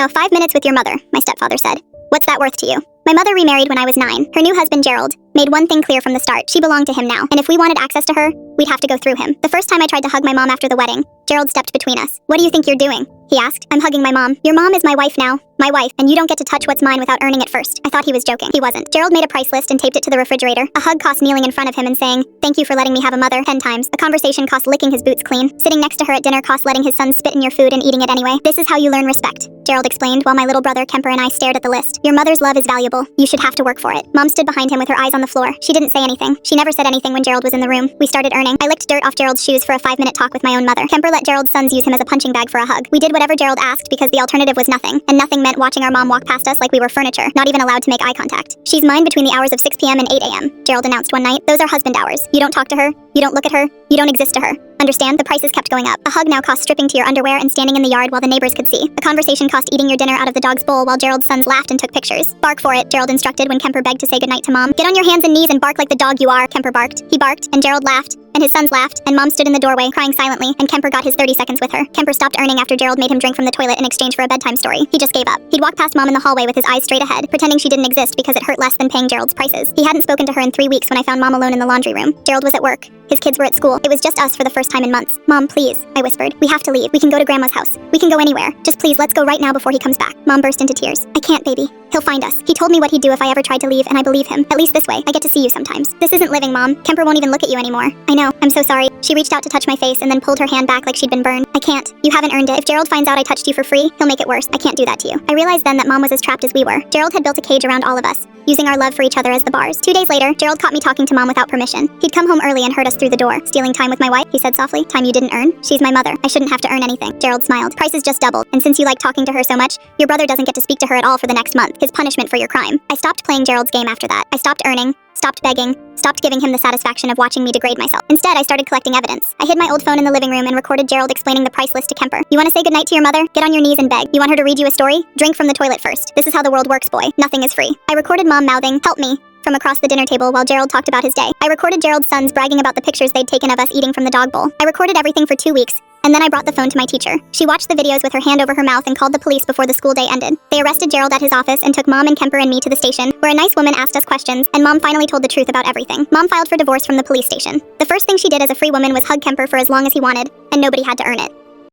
Now 5 minutes with your mother, my stepfather said. What's that worth to you? My mother remarried when I was 9. Her new husband, Gerald, made one thing clear from the start. She belonged to him now, and if we wanted access to her, we'd have to go through him. The first time I tried to hug my mom after the wedding, Gerald stepped between us. What do you think you're doing? He asked. I'm hugging my mom. Your mom is my wife now. My wife, and you don't get to touch what's mine without earning it first. I thought he was joking. He wasn't. Gerald made a price list and taped it to the refrigerator. A hug cost kneeling in front of him and saying, "Thank you for letting me have a mother," 10 times. A conversation cost licking his boots clean. Sitting next to her at dinner cost letting his son spit in your food and eating it anyway. This is how you learn respect, Gerald explained while my little brother Kemper and I stared at the list. Your mother's love is valuable. You should have to work for it. Mom stood behind him with her eyes on the floor. She didn't say anything. She never said anything when Gerald was in the room. We started earning. I licked dirt off Gerald's shoes for a 5-minute talk with my own mother. Kemper let Gerald's sons use him as a punching bag for a hug. We did whatever Gerald asked because the alternative was nothing, and nothing meant watching our mom walk past us like we were furniture, not even allowed to make eye contact. She's mine between the hours of 6 p.m. and 8 a.m., Gerald announced one night. Those are husband hours. You don't talk to her, you don't look at her, you don't exist to her. Understand? The prices kept going up. A hug now cost stripping to your underwear and standing in the yard while the neighbors could see. A conversation cost eating your dinner out of the dog's bowl while Gerald's sons laughed and took pictures. Bark for it, Gerald instructed when Kemper begged to say goodnight to Mom. Get on your hands and knees and bark like the dog you are, Kemper barked. He barked, and Gerald laughed, and his sons laughed, and Mom stood in the doorway, crying silently, and Kemper got his 30 seconds with her. Kemper stopped earning after Gerald made him drink from the toilet in exchange for a bedtime story. He just gave up. He'd walk past Mom in the hallway with his eyes straight ahead, pretending she didn't exist because it hurt less than paying Gerald's prices. He hadn't spoken to her in 3 weeks when I found Mom alone in the laundry room. Gerald was at work. His kids were at school. It was just us for the first time in months. Mom, please, I whispered. We have to leave. We can go to Grandma's house. We can go anywhere. Just please, let's go right now before he comes back. Mom burst into tears. I can't, baby. He'll find us. He told me what he'd do if I ever tried to leave, and I believe him. At least this way, I get to see you sometimes. This isn't living, Mom. Kemper won't even look at you anymore. I know. I'm so sorry. She reached out to touch my face and then pulled her hand back like she'd been burned. I can't. You haven't earned it. If Gerald finds out I touched you for free, he'll make it worse. I can't do that to you. I realized then that Mom was as trapped as we were. Gerald had built a cage around all of us, using our love for each other as the bars. 2 days later, Gerald caught me talking to Mom without permission. He'd come home early and heard us through the door. Stealing time with my wife, he said softly. Time you didn't earn? She's my mother. I shouldn't have to earn anything. Gerald smiled. Prices just doubled, and since you like talking to her so much, your brother doesn't get to speak to her at all for the next month. His punishment for your crime. I stopped playing Gerald's game after that. I stopped earning, stopped begging, stopped giving him the satisfaction of watching me degrade myself. Instead, I started collecting evidence. I hid my old phone in the living room and recorded Gerald explaining the price list to Kemper. You want to say goodnight to your mother? Get on your knees and beg. You want her to read you a story? Drink from the toilet first. This is how the world works, boy. Nothing is free. I recorded Mom mouthing, "Help me," from across the dinner table while Gerald talked about his day. I recorded Gerald's sons bragging about the pictures they'd taken of us eating from the dog bowl. I recorded everything for 2 weeks, and then I brought the phone to my teacher. She watched the videos with her hand over her mouth and called the police before the school day ended. They arrested Gerald at his office and took Mom and Kemper and me to the station, where a nice woman asked us questions, and Mom finally told the truth about everything. Mom filed for divorce from the police station. The first thing she did as a free woman was hug Kemper for as long as he wanted, and nobody had to earn it.